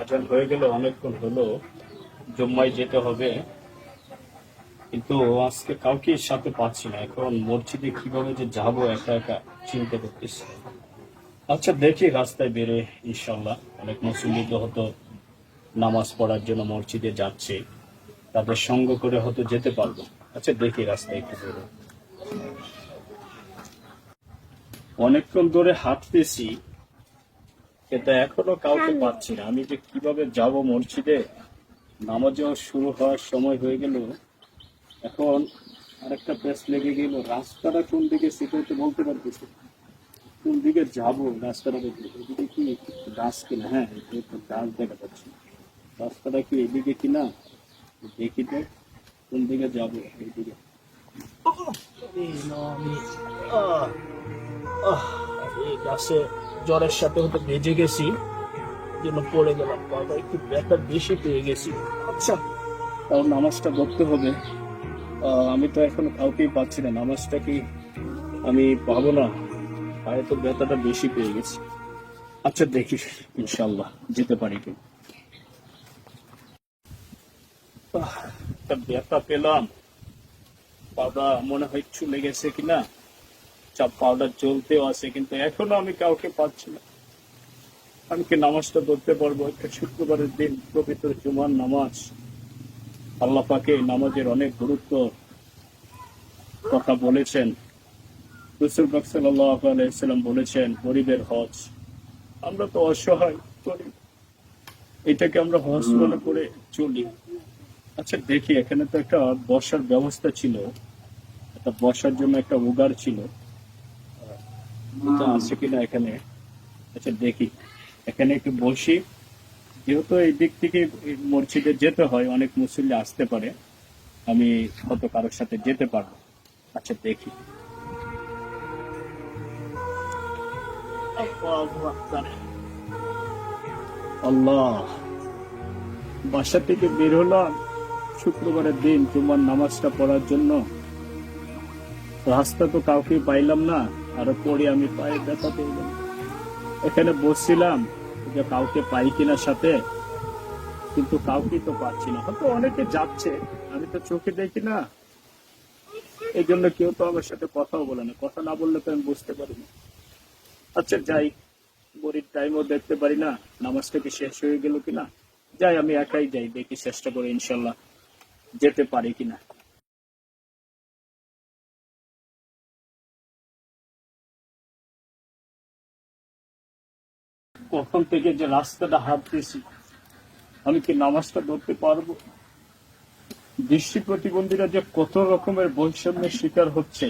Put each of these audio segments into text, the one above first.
আজান হয়ে গেল, অনেকক্ষণ হলো, জুম্মায় যেতে হবে, কিন্তু আজকে কাউকে সাথে পাচ্ছি না। এখন মসজিদে কিভাবে যে যাবো একা একা চিন্তা করতেছি। আচ্ছা দেখি রাস্তায় বেরোয়, ইনশাল্লাহ অনেক মুসল্লি তো হয়তো নামাজ পড়ার জন্য মসজিদে যাচ্ছে, তাদের সঙ্গ করে হয়তো যেতে পারবো। আচ্ছা দেখি রাস্তায় একটু বেরোয়। অনেকক্ষণ ধরে হাঁটতেছি, কিন্তু এখনো কাউকে পাচ্ছি না। আমি যে কিভাবে যাব মসজিদে, নামাজও শুরু হওয়ার সময় হয়ে গেল। এখন আরেকটা প্যাচ লেগে গেল, রাস্তাটা কোন দিকে সেটা তো বলতে পারতেছি। কোন দিকে যাব রাস্তাটা দেখতে, এদিকে কি গাছ কিনা? হ্যাঁ, একটু গাছ দেখা যাচ্ছে। রাস্তাটা কি এদিকে কিনা দেখি তো, কোন দিকে যাব। এইদিকে এই গাছে জ্বরের সাথে হয়তো ভেজে গেছি, জন্য পড়ে গেলাম, পাটা একটু ব্যথা বেশি পেয়ে গেছি। আচ্ছা, তাও নামাজটা ধরতে হবে। আমি তো এখন কাউকেই পাচ্ছি না, নামাজটা কি আমি পাবো না? পায়ে তো ব্যথাটা বেশি পেয়ে গেছি। আচ্ছা দেখি, ইনশাল্লাহ যেতে পারি কি। একটা ব্যথা পেলাম, পাউডার মনে হয় চলে গেছে কিনা, চাপ পাউডার চলতেও আছে, কিন্তু এখনো আমি কাউকে পাচ্ছি না। আমি কি নামাজটা ধরতে পারবো? একটা শুক্রবারের দিন, পবিত্র জুমার নামাজ। আল্লাহ পাকে নামাজের অনেক গুরুত্ব কথা বলেছেন। রাসূল পাক সাল্লাল্লাহু আলাইহি ওয়াসাল্লাম বলেছেন গরিবের হজ। আমরা তো অসহায় গরিব, এটাকে আমরা হজ মনে করে চলি। আচ্ছা দেখি, এখানে তো একটা বসার ব্যবস্থা ছিল, একটা বসার জন্য একটা উগার ছিল, এটা আছে কিনা এখানে। আচ্ছা দেখি, এখানে একটু বসি। যেহেতু এই দিক থেকে মসজিদে যেতে হয়, অনেক মুসল্লি আসতে পারে, আমি হয়তো কারোর সাথে যেতে পারবো। আচ্ছা দেখি। আল্লাহ, বাসা থেকে বের হলাম শুক্রবারের দিন জুমার নামাজটা পড়ার জন্য। রাস্তা তো কাউকে পাইলাম না, আরো পরে আমি পায়ে ব্যথা পেয়ে গেলাম। এখানে বসছিলাম যে কাউকে পাই কিনা সাথে, কিন্তু কাউকে তো পাচ্ছি না। হয়তো অনেকে যাচ্ছে, আমি তো চোখে দেখি না, এই জন্য কেউ তো আমার সাথে কথাও বলে না। কথা না বললে তো আমি বুঝতে পারি না। আচ্ছা যাই, বড়ির টাইমও দেখতে পারি না, নামাজটা কি শেষ হয়ে গেল কিনা। যাই, আমি একাই যাই, দেখি চেষ্টা করে ইনশাল্লাহ যেতে পারি কিনা। কখন থেকে যে রাস্তাটা হাঁটতেছি, আমি কি নামাজটা ধরতে পারবো? দৃষ্টি প্রতিবন্ধীরা যে কত রকমের বৈষম্যের শিকার হচ্ছে,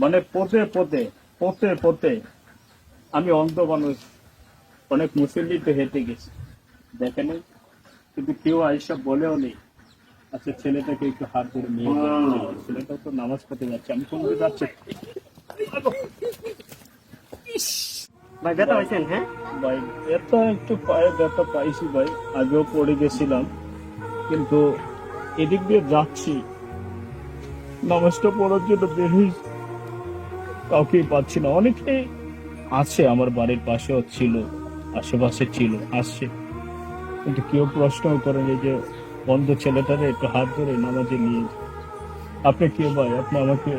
মানে পথে পথে পথে পথে। আমি অন্ধ মানুষ, অনেক মুসল্লি তো হেঁটে গেছি, দেখেন, কিন্তু কেউ আইসা বলেও নেই। আচ্ছা ছেলেটাকে একটু হাত ধরে নিয়ে যাচ্ছে, ছেলেটাও তো নামাজ পড়তে যাচ্ছে, আমি কোন দিকে যাচ্ছি। ভাই ব্যথা পাইছেন? হ্যাঁ ভাই, ব্যথা একটু পায়ে ব্যথা পাইছি ভাই, আগেও পড়ে গেছিলাম, কিন্তু এদিক দিয়ে যাচ্ছি নামাজটা পড়ার জন্য বের হয়েছি, কাউকেই পাচ্ছি না। অনেকেই আছে, আমার বাড়ির পাশেও ছিল, আশেপাশে ছিল, আসছে, কিন্তু কেউ প্রশ্নও করেন এই যে অন্ধ ছেলেটারে একটু হাত ধরে নামাজে নিয়ে। আপনি কে ভাই? আপনি আমাকে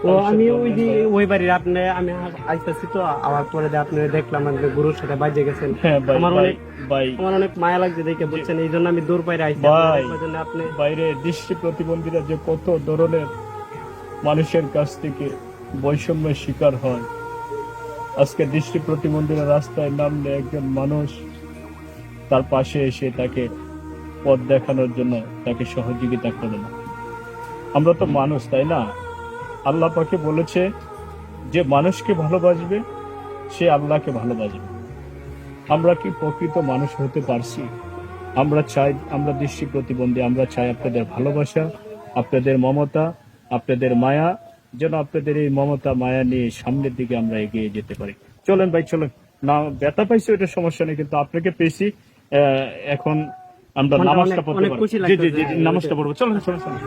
তো আমি ওই যে ওই বাড়ির আপনি আমি আইতেছি তো আবার পরে যে আপনি দেখলাম আপনি গুরুর সাথে বাইজে গেছেন। হ্যাঁ ভাই, আমার ভাই অনেক ভাই আমার অনেক মায়া লাগছে দেখে, বুঝছেন, এই জন্য আমি দূর বাইরে আইছি ভাই, আপনার জন্য। আপনি বাইরে দৃষ্টি প্রতিবন্ধীরা যে কত ধরনের মানুষের কাছ থেকে বৈষম্যের শিকার হয়। আজকে দৃষ্টি প্রতিবন্ধীরা রাস্তায় নামলে একজন মানুষ তার পাশে এসে তাকে পথ দেখানোর জন্য তাকে সহযোগিতা করে না। আমরা তো মানুষ, তাই না? আল্লাহ পাকে বলেছে যে মানুষকে ভালোবাসবে সে আল্লাহকে ভালোবাসবে। আমরা কি প্রকৃত মানুষ হতে পারছি? আমরা চাই, আমরা দৃষ্টি প্রতিবন্ধী, আমরা চাই আপনাদের ভালোবাসা, আপনাদের মমতা, আপনাদের মায়া, যেন আপনাদের এই মমতা মায়া নিয়ে সামনের দিকে আমরা এগিয়ে যেতে পারি। চলেন ভাই চলেন। না ব্যথা পাইছি ওইটা সমস্যা নেই, কিন্তু আপনাকে পেয়েছি, এখন আমরা মনটা নামাজটা অনেক পড়তে অনেক পারবো। খুশি জি জি জি লাগতেছে। জি, নামাজটা পড়বো। চলেন চলেন চলেন।